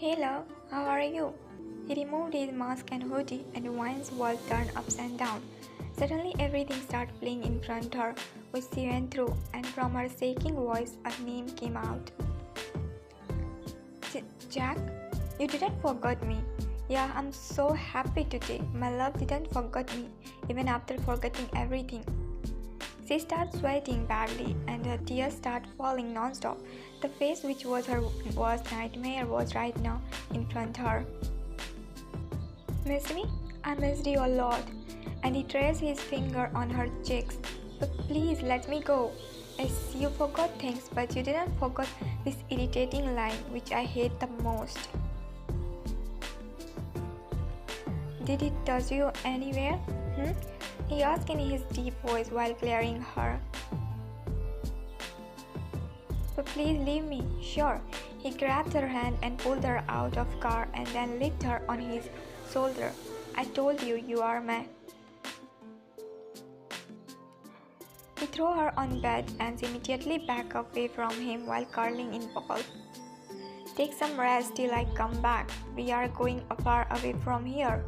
Hey love, how are you? He removed his mask and hoodie, and Wine's world turned upside down. Suddenly everything started playing in front of her, which she went through, and from her shaking voice a name came out. Jack, you didn't forget me. Yeah, I'm so happy today. My love didn't forget me, even after forgetting everything. She started sweating badly, and her tears started falling non-stop. The face which was her worst nightmare was right now in front of her. Missed me? I missed you a lot. And he traced his finger on her cheeks. But please let me go. Yes, you forgot things, but you didn't forget this irritating line which I hate the most. Did it touch you anywhere? He asked in his deep voice while glaring her. But please leave me. Sure. He grabbed her hand and pulled her out of car and then licked her on his shoulder. I told you, you are my... He threw her on bed and she immediately backed away from him while curling in ball. Take some rest till I come back. We are going far away from here.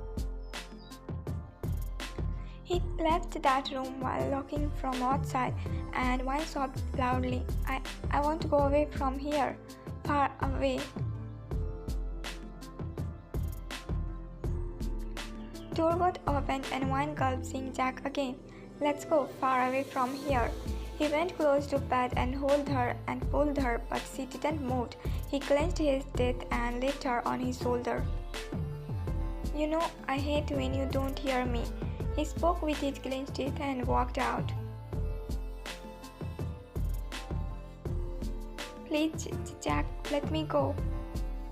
He left that room while looking from outside, and Wine sobbed loudly. I want to go away from here. Far away. Door got opened and Wine gulped, seeing Jack again. Let's go far away from here. He went close to bed and held her and pulled her, but she didn't move. He clenched his teeth and lifted her on his shoulder. You know, I hate when you don't hear me. He spoke with his clenched teeth and walked out. Please, Jack, let me go.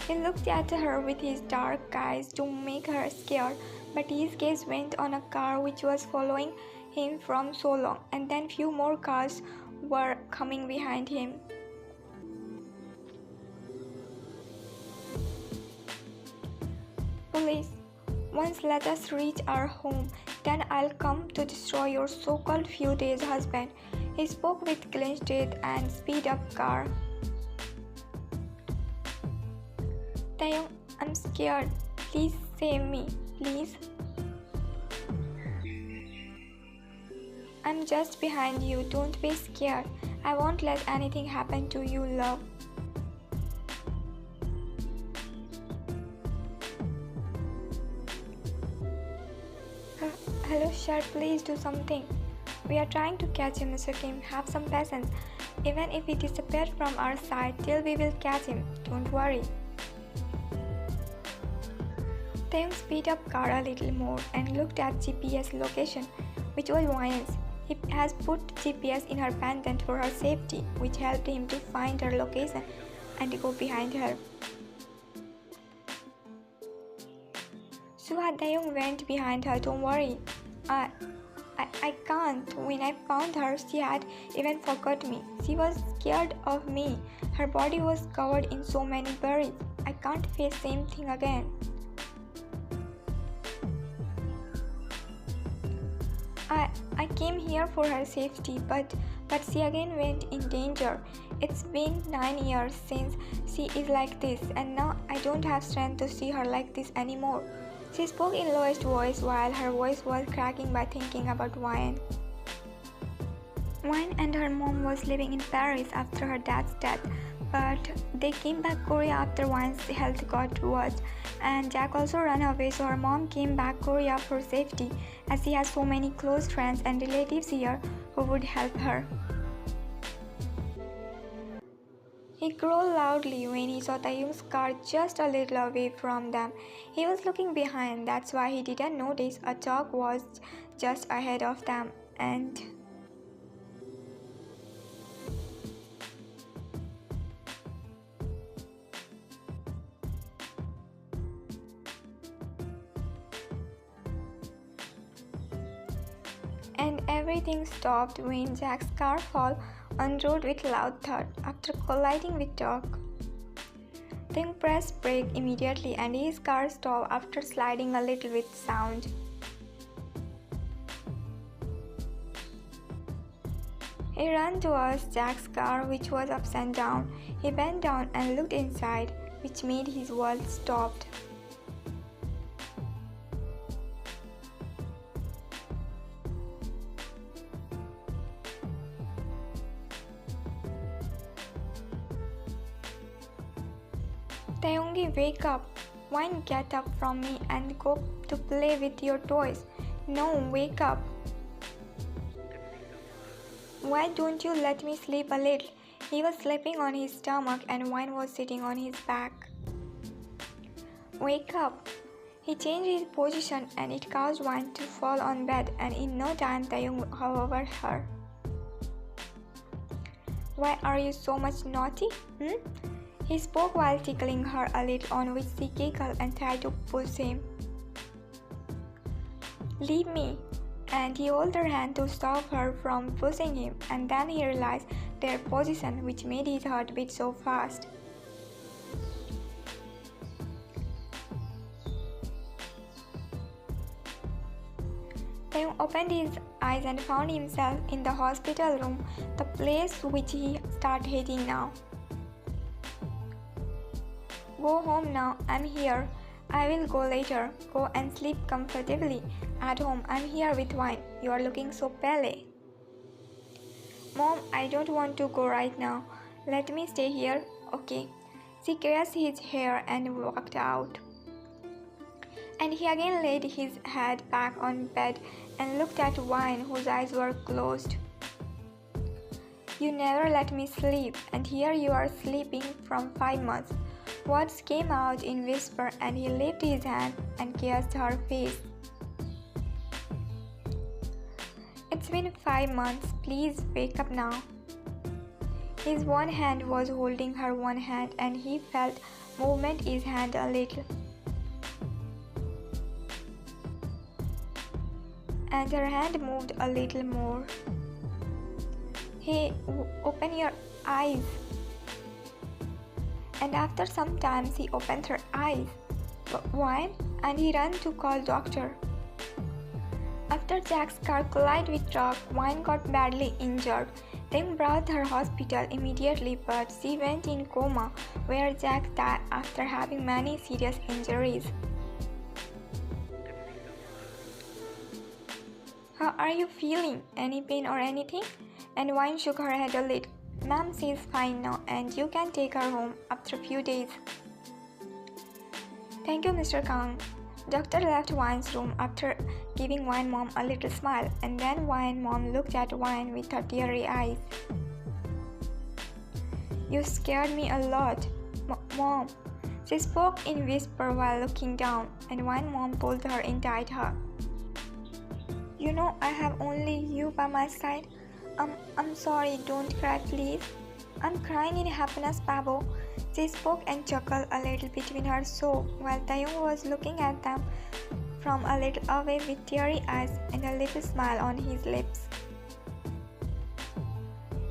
He looked at her with his dark eyes to make her scared, but his gaze went on a car which was following him from so long, and then few more cars were coming behind him. Police, once let us reach our home, then I'll come to destroy your so-called few days husband. He spoke with clenched teeth and speed up car. Taeyong, I'm scared. Please save me, please. I'm just behind you. Don't be scared. I won't let anything happen to you, love. Hello, sir, please do something. We are trying to catch him, Mr. Kim. Have some patience. Even if he disappears from our sight, till we will catch him. Don't worry. Taeyong speed up car a little more and looked at GPS location, which was Wine's. He has put GPS in her pendant for her safety, which helped him to find her location and to go behind her. Suha, Taeyong went behind her. Don't worry. I can't. When I found her, she had even forgot me. She was scared of me. Her body was covered in so many berries. I can't face same thing again. I came here for her safety, but she again went in danger. It's been 9 years since she is like this, and now I don't have strength to see her like this anymore. She spoke in lowest voice while her voice was cracking by thinking about Wine. Wine and her mom was living in Paris after her dad's death, but they came back Korea after Wine's health got worse, and Jack also ran away, so her mom came back Korea for safety, as she has so many close friends and relatives here who would help her. He growled loudly when he saw Taeyong's car just a little away from them. He was looking behind, that's why he didn't notice a dog was just ahead of them, and everything stopped when Jack's car fell on road with loud thud after colliding with dog. Taeyong pressed brake immediately and his car stopped after sliding a little with sound. He ran towards Jack's car, which was upside down. He bent down and looked inside. which made his world stopped. Taehyung, wake up! Wine, get up from me and go to play with your toys. No, wake up! Why don't you let me sleep a little? He was sleeping on his stomach and Wine was sitting on his back. Wake up! He changed his position and it caused Wine to fall on bed, and in no time Taehyung hovered her. Why are you so much naughty? He spoke while tickling her a little, on which she giggled and tried to push him. Leave me! And he held her hand to stop her from pushing him, and then he realized their position, which made his heart beat so fast. Taehyung opened his eyes and found himself in the hospital room, the place which he started hating now. Go home now, I'm here. I will go later. Go and sleep comfortably. At home, I'm here with Wine. You are looking so pale. Mom, I don't want to go right now. Let me stay here, okay? She caressed his hair and walked out. And he again laid his head back on bed and looked at Wine, whose eyes were closed. You never let me sleep, and here you are sleeping from 5 months. Words came out in whisper, and he lifted his hand and kissed her face. It's been 5 months. Please wake up now. His one hand was holding her one hand, and he felt movement in his hand a little. And her hand moved a little more. Hey, open your eyes. And after some time, she opened her eyes. Wine? And he ran to call doctor. After Jack's car collided with truck, Wine got badly injured. They brought her hospital immediately, but she went in coma, where Jack died after having many serious injuries. How are you feeling? Any pain or anything? And Wine shook her head a little. Ma'am, she is fine now, and you can take her home after a few days. Thank you, Mr. Kang. Doctor left Wine's room after giving Wine Mom a little smile, and then Wine Mom looked at Wine with her teary eyes. You scared me a lot, Mom. She spoke in whisper while looking down, and Wine Mom pulled her in tight hug. You know I have only you by my side. I'm sorry, don't cry please. I'm crying in happiness, Pabo. She spoke and chuckled a little between her sobs, while Taehyung was looking at them from a little away with teary eyes and a little smile on his lips.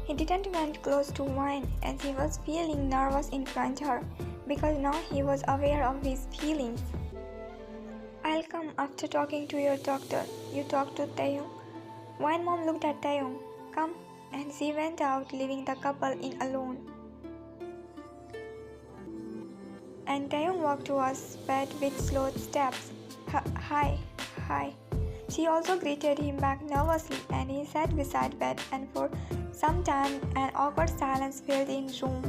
He didn't went close to Wine, as he was feeling nervous in front of her, because now he was aware of his feelings. I'll come after talking to your doctor. You talk to Taehyung. Wine Mom looked at Taehyung. Come, and she went out, leaving the couple in alone. And Taehyung walked towards bed with slow steps. Hi. She also greeted him back nervously, and he sat beside bed, and for some time an awkward silence filled the room.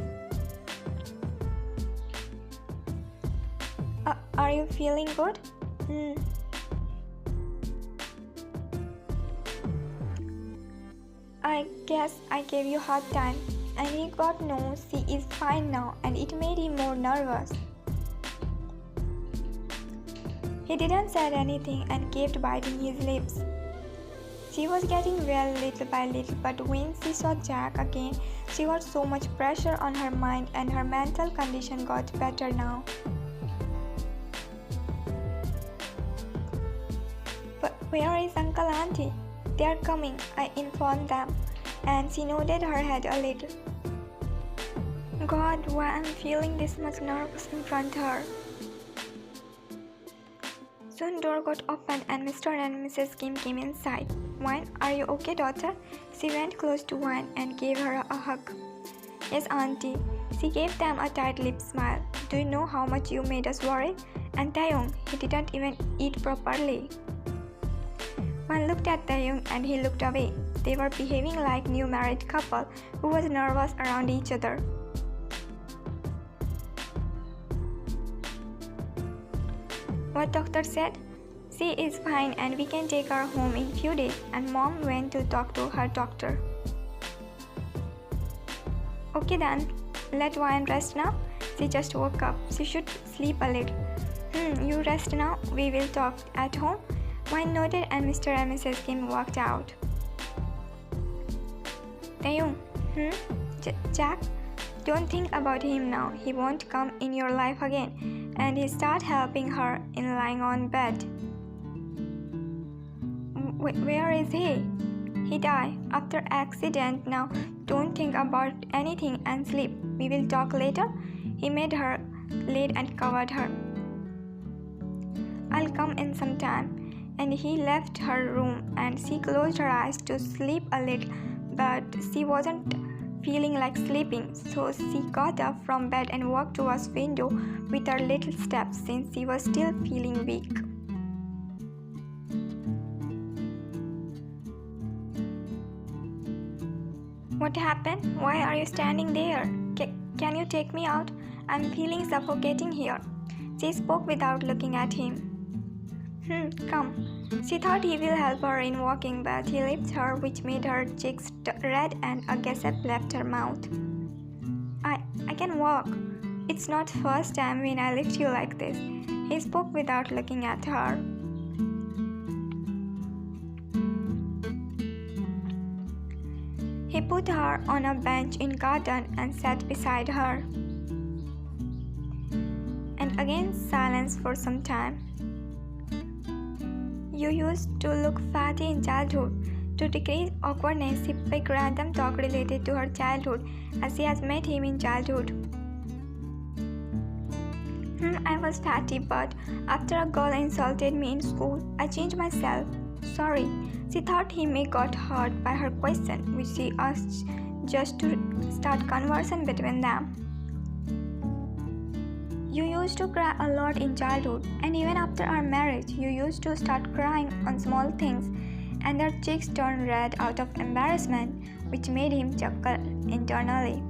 Are you feeling good? I guess I gave you a hard time. And he got no, she is fine now, and it made him more nervous. He didn't say anything and kept biting his lips. She was getting well little by little, but when she saw Jack again, she got so much pressure on her mind, and her mental condition got better now. But where is Uncle and Auntie? They are coming, I informed them, and she nodded her head a little. God, why I'm feeling this much nervous in front of her. Soon door got opened and Mr. and Mrs. Kim came inside. Wine, are you okay, daughter? She went close to Wine and gave her a hug. Yes, Auntie. She gave them a tight-lipped smile. Do you know how much you made us worry? And Taehyung, he didn't even eat properly. One looked at Taehyung and he looked away. They were behaving like new married couple who was nervous around each other. What doctor said? She is fine and we can take her home in few days, and mom went to talk to her doctor. Okay then, let Wine rest now. She just woke up. She should sleep a little. You rest now. We will talk at home. Wine nodded and Mr. and Mrs. Kim walked out. Taehyung, Jack, don't think about him now. He won't come in your life again. And he started helping her in lying on bed. Where is he? He died after accident. Now don't think about anything and sleep. We will talk later. He made her laid and covered her. I'll come in some time. And he left her room and she closed her eyes to sleep a little, but she wasn't feeling like sleeping, so she got up from bed and walked towards the window with her little steps since she was still feeling weak. What happened? Why are you standing there? Can you take me out? I'm feeling suffocating here. She spoke without looking at him. Come. She thought he will help her in walking, but he lifted her, which made her cheeks red and a gasp left her mouth. I can walk. It's not first time when I lift you like this. He spoke without looking at her. He put her on a bench in garden and sat beside her. And again silence for some time. You used to look fatty in childhood. To decrease awkwardness, she picked random talk related to her childhood, as she has met him in childhood. I was fatty, but after a girl insulted me in school, I changed myself. Sorry. She thought he may got hurt by her question, which she asked just to start conversation between them. You used to cry a lot in childhood, and even after our marriage, you used to start crying on small things, and her cheeks turned red out of embarrassment, which made him chuckle internally.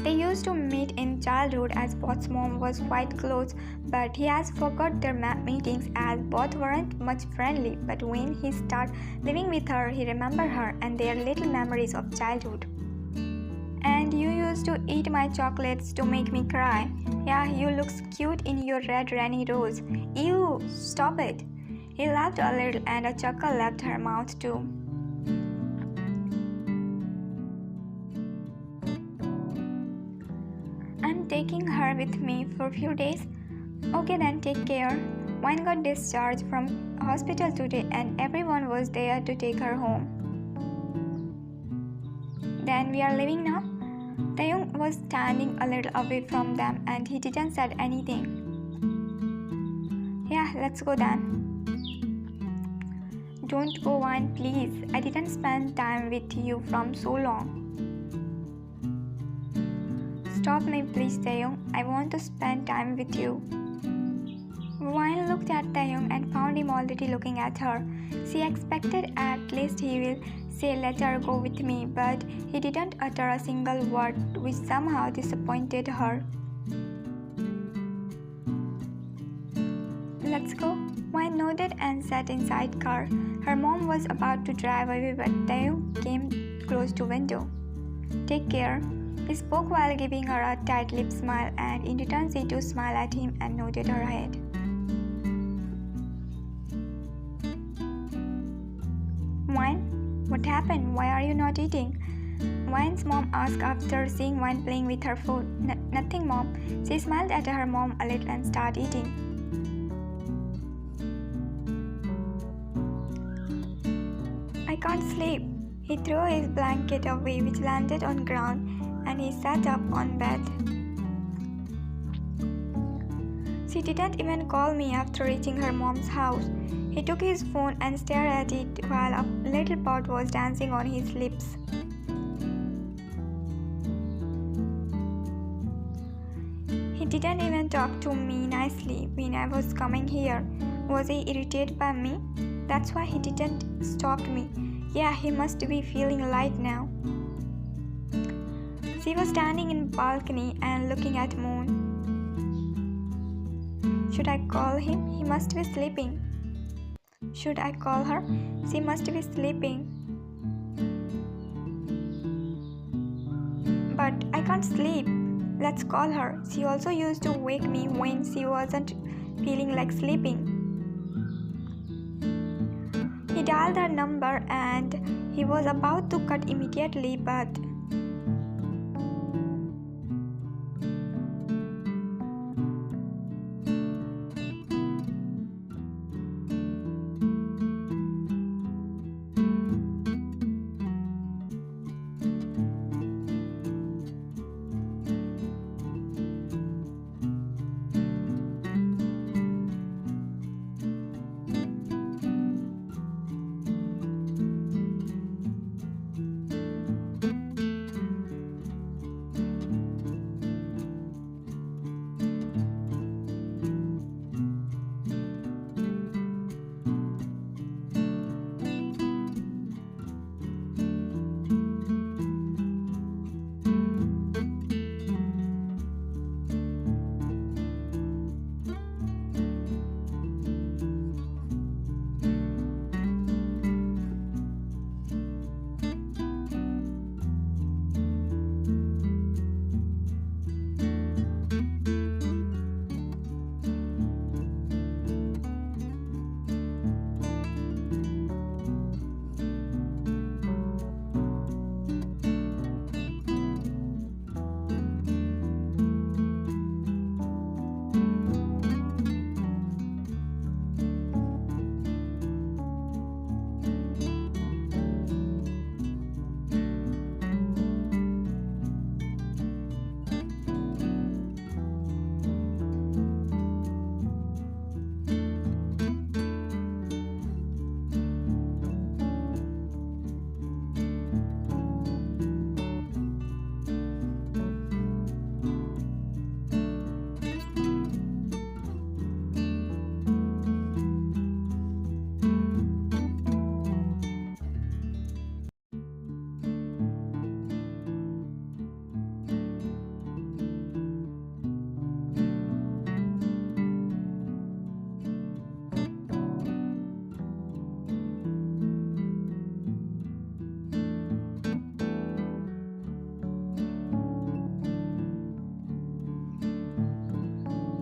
They used to meet in childhood as both's mom was quite close, but he has forgot their meetings as both weren't much friendly. But when he started living with her, he remembered her and their little memories of childhood. And you used to eat my chocolates to make me cry. Yeah, you look cute in your red rainy rose. Ew, stop it. He laughed a little and a chuckle left her mouth too. I'm taking her with me for a few days. Okay then, take care. Wine got discharged from hospital today and everyone was there to take her home. Then we are leaving now? Taehyung was standing a little away from them and he didn't say anything. Yeah, let's go then. Don't go, Wine, please. I didn't spend time with you from so long. Stop me, please, Taehyung. I want to spend time with you. Wine looked at Taehyung and found him already looking at her. She expected at least he will say let her go with me, but he didn't utter a single word, which somehow disappointed her. Let's go. Wine nodded and sat inside car. Her mom was about to drive away, but Taehyung came close to window. Take care. He spoke while giving her a tight-lipped smile, and in return she too smiled at him and nodded her head. Wine? What happened? Why are you not eating? Wine's mom asked after seeing Wine playing with her food. Nothing, Mom. She smiled at her mom a little and started eating. I can't sleep. He threw his blanket away, which landed on ground, and he sat up on bed. She didn't even call me after reaching her mom's house. He took his phone and stared at it while a little pot was dancing on his lips. didn't even talk to me nicely when I was coming here. Was he irritated by me? That's why he didn't stop me. Yeah, he must be feeling light now. She was standing in the balcony and looking at moon. Should I call him? He must be sleeping. Should I call her? She must be sleeping. But I can't sleep. Let's call her. She also used to wake me when she wasn't feeling like sleeping. He dialed her number and he was about to cut immediately, but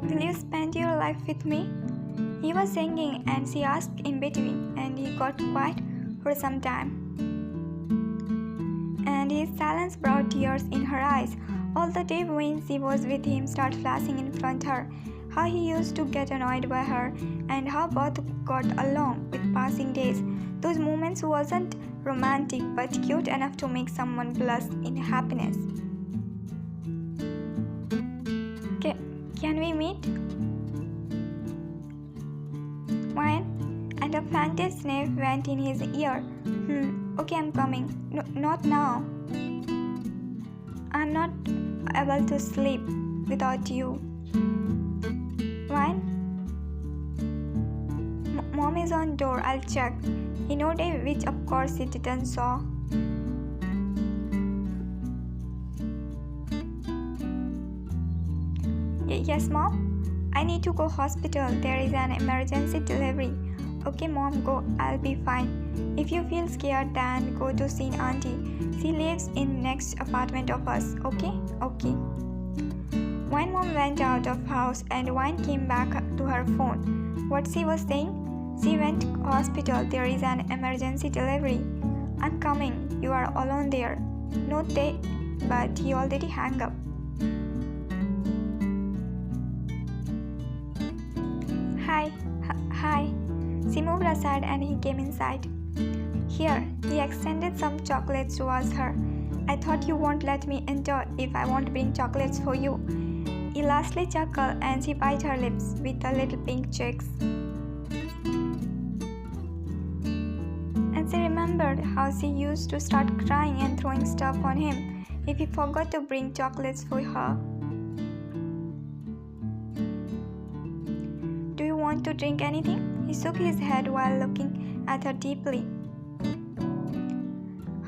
will you spend your life with me? He was singing and she asked in between, and he got quiet for some time. And his silence brought tears in her eyes. All the day when she was with him started flashing in front of her. How he used to get annoyed by her and how both got along with passing days. Those moments wasn't romantic but cute enough to make someone blush in happiness. Can we meet? When? And a faint sniff went in his ear. Okay, I'm coming. No, not now. I'm not able to sleep without you. When? Mom is on door. I'll check. He nodded, which of course he didn't saw. Yes, Mom? I need to go hospital. There is an emergency delivery. Okay, Mom, go. I'll be fine. If you feel scared, then go to see Auntie. She lives in next apartment of us. Okay? Okay. When Mom went out of house and Wine came back to her phone. What she was saying? She went to hospital. There is an emergency delivery. I'm coming. You are alone there. No, but he already hung up. Hi. She moved aside and he came inside. Here, he extended some chocolates towards her. I thought you won't let me enter if I won't bring chocolates for you. He lastly chuckled and she bit her lips with her little pink cheeks. And she remembered how she used to start crying and throwing stuff on him if he forgot to bring chocolates for her. want to drink anything? He shook his head while looking at her deeply.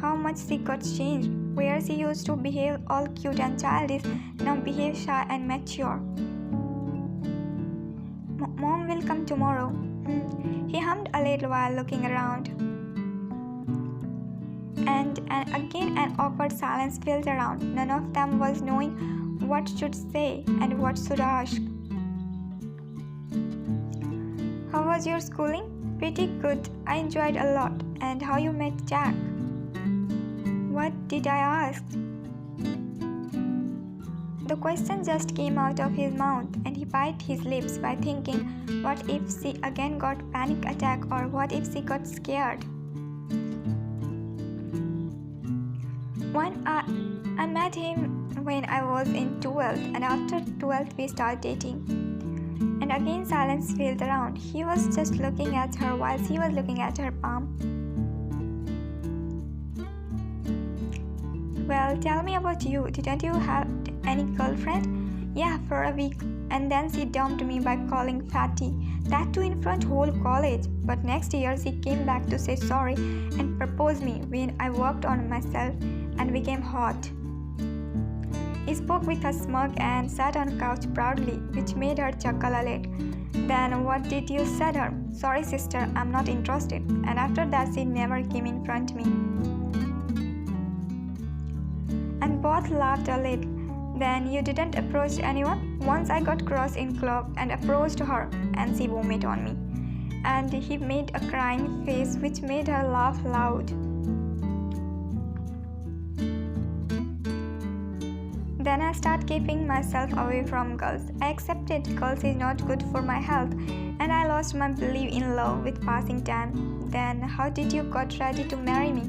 How much she got changed. Where she used to behave all cute and childish, now behave shy and mature. Mom will come tomorrow. He hummed a little while looking around. And again an awkward silence filled around. None of them was knowing what should say and what should ask. How was your schooling? Pretty good. I enjoyed a lot. And how you met Jack? What did I ask? The question just came out of his mouth and he bit his lips by thinking, what if she again got panic attack or what if she got scared? I met him when I was in 12th and after 12th we started dating. And again silence filled around. He was just looking at her while she was looking at her palm. Well, tell me about you. Didn't you have any girlfriend? Yeah, for a week. And then she dumped me by calling fatty. That too in front whole college. But next year she came back to say sorry and proposed me when I worked on myself and became hot. He spoke with a smirk and sat on the couch proudly, which made her chuckle a little. Then what did you say her? Sorry sister, I'm not interested. And after that she never came in front of me. And both laughed a little. Then you didn't approach anyone? Once I got cross in club and approached her and she vomited on me. And he made a crying face which made her laugh loud. Then I started keeping myself away from girls. I accepted girls is not good for my health and I lost my belief in love with passing time. Then how did you got ready to marry me?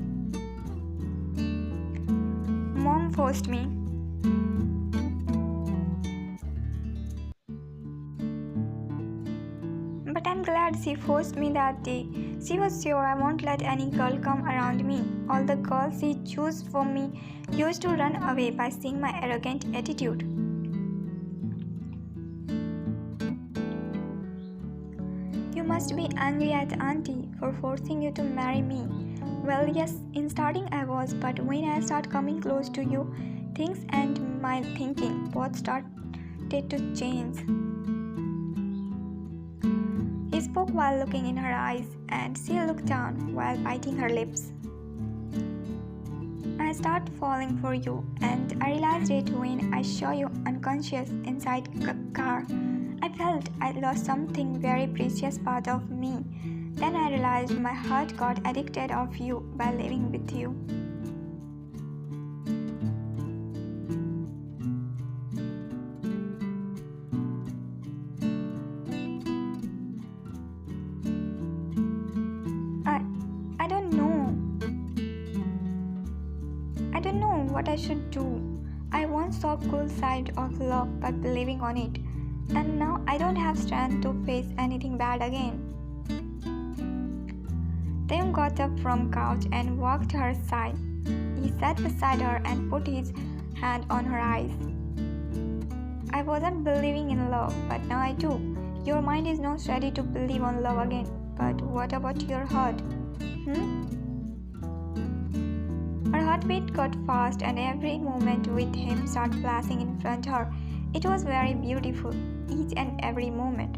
Mom forced me. But I'm glad she forced me that day. She was sure I won't let any girl come around me. All the girls she chose for me used to run away by seeing my arrogant attitude. You must be angry at Auntie for forcing you to marry me. Well, yes, in starting I was, but when I started coming close to you, things and my thinking both started to change. He spoke while looking in her eyes, and she looked down while biting her lips. I started falling for you, and I realized it when I saw you unconscious inside a car. I felt I lost something very precious part of me. Then I realized my heart got addicted of you by living with you. I don't know what I should do. I once saw cool side of love by believing on it, and now I don't have strength to face anything bad again. Taehyung got up from couch and walked to her side. He sat beside her and put his hand on her eyes. I wasn't believing in love, but now I do. Your mind is not ready to believe on love again. But what about your heart? Her heartbeat got fast and every moment with him started flashing in front of her. It was very beautiful, each and every moment.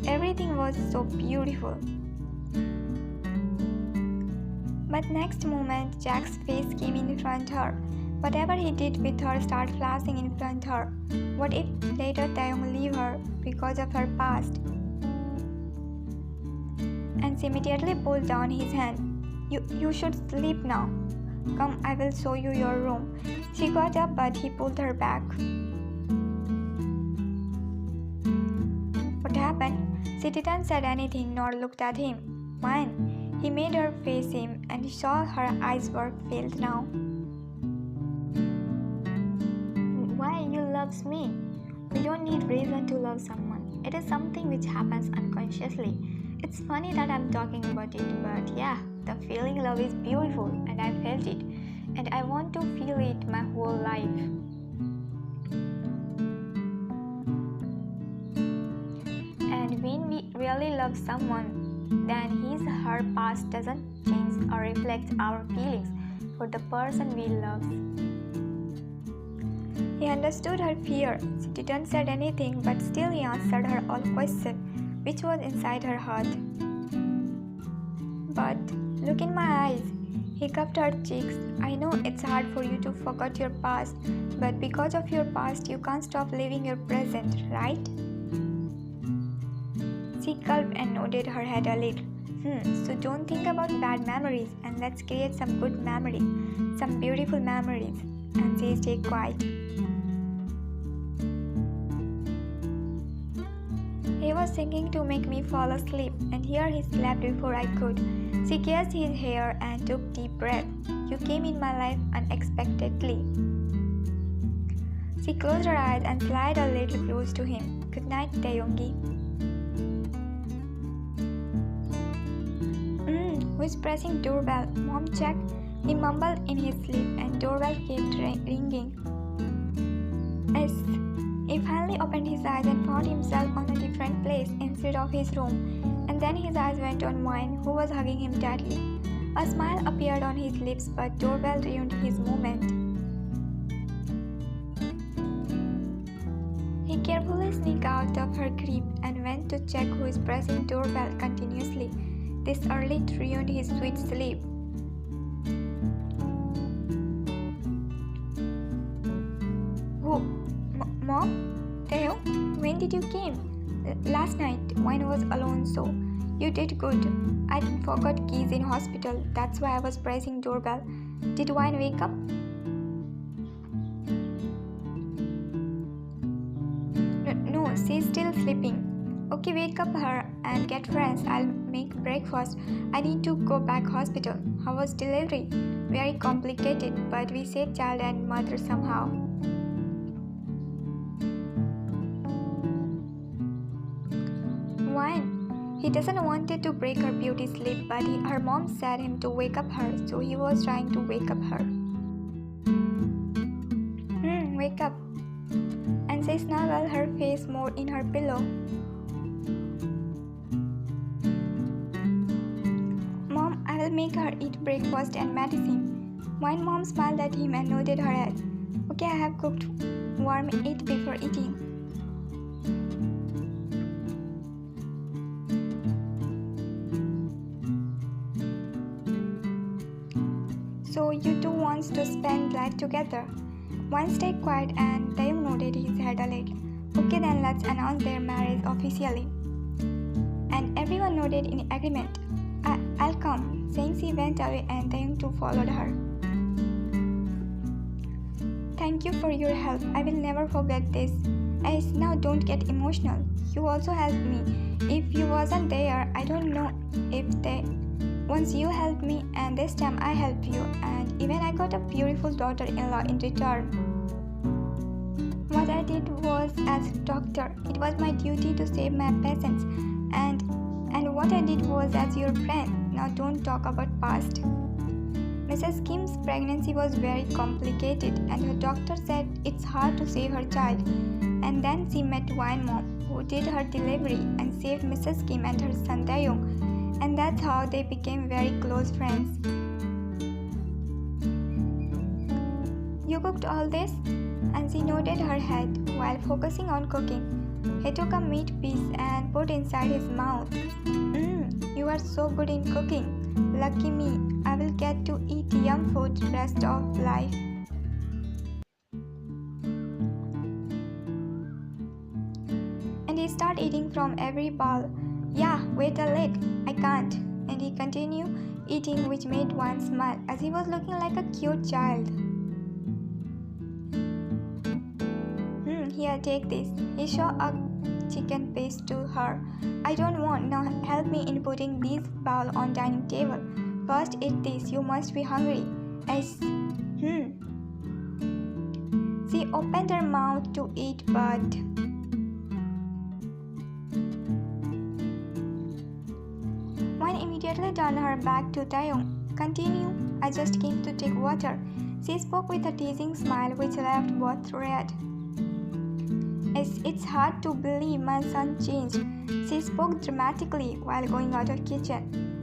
Everything was so beautiful. But next moment, Jack's face came in front of her. Whatever he did with her started flashing in front of her. What if later Taehyung leave her because of her past? And she immediately pulled down his hand. You should sleep now. Come, I will show you your room. She got up but he pulled her back. What happened? She didn't say anything nor looked at him. Fine. He made her face him and he saw her eyes were filled now. Why you loves me? We don't need reason to love someone. It is something which happens unconsciously. It's funny that I'm talking about it, but yeah, the feeling love is beautiful and I felt it. And I want to feel it my whole life. And when we really love someone, then his or her past doesn't change or reflect our feelings for the person we love. He understood her fear. She didn't say anything, but still he answered her all questions, which was inside her heart. But look in my eyes. He cupped her cheeks. I know it's hard for you to forget your past, but because of your past, you can't stop living your present, right? She gulped and nodded her head a little. So don't think about bad memories and let's create some good memories, some beautiful memories. And she stayed quiet. He was singing to make me fall asleep, and here he slept before I could. She kissed his hair and took deep breath. You came in my life unexpectedly. She closed her eyes and slid a little close to him. Good night, Taehyungi. Who's pressing doorbell? Mom, check. He mumbled in his sleep, and doorbell kept ringing. Yes. He finally opened his eyes and found himself on a different place instead of his room, and then his eyes went on Wine, who was hugging him tightly. A smile appeared on his lips, but doorbell ruined his moment. He carefully sneaked out of her grip and went to check who is pressing doorbell continuously. This early ruined his sweet sleep. Who? Mom? Taehyung? When did you came? Last night. Wine was alone, so you did good. I forgot keys in hospital. That's why I was pressing doorbell. Did Wine wake up? No, she's still sleeping. Okay, wake up her and get friends. I'll make breakfast. I need to go back hospital. How was delivery? Very complicated, but we saved child and mother somehow. Wine. He doesn't wanted to break her beauty sleep, but her mom said him to wake up her, so he was trying to wake up her. Wake up. And she snuggled her face more in her pillow. Mom, I will make her eat breakfast and medicine. Wine mom smiled at him and nodded her head. Okay, I have cooked warm it before eating. So you two wants to spend life together. Wine stayed quiet and Taehyung nodded his head a little. Okay, then let's announce their marriage officially. And everyone nodded in agreement. I'll come, saying she went away and Taehyung too followed her. Thank you for your help. I will never forget this. Now don't get emotional. You also helped me. If you wasn't there, I don't know if they... Once you helped me and this time I helped you, and even I got a beautiful daughter-in-law in return. What I did was, as a doctor, it was my duty to save my patients, and what I did was as your friend. Now don't talk about past. Mrs. Kim's pregnancy was very complicated, and her doctor said it's hard to save her child. And then she met Wine Mom, who did her delivery and saved Mrs. Kim and her son Taehyung. And that's how they became very close friends. You cooked all this? And she nodded her head while focusing on cooking. He took a meat piece and put inside his mouth. You are so good in cooking. Lucky me, I will get to eat yum food rest of life. And he started eating from every bowl. Yeah, wait a leg. I can't. And he continued eating, which made Wine smile as he was looking like a cute child. Here, take this. He showed a chicken paste to her. I don't want. Now help me in putting these bowl on dining table. First eat this. You must be hungry. She opened her mouth to eat, but Wine immediately turned her back to Taehyung. Continue. I just came to take water. She spoke with a teasing smile which left both red. It's hard to believe my son changed, she spoke dramatically while going out of kitchen.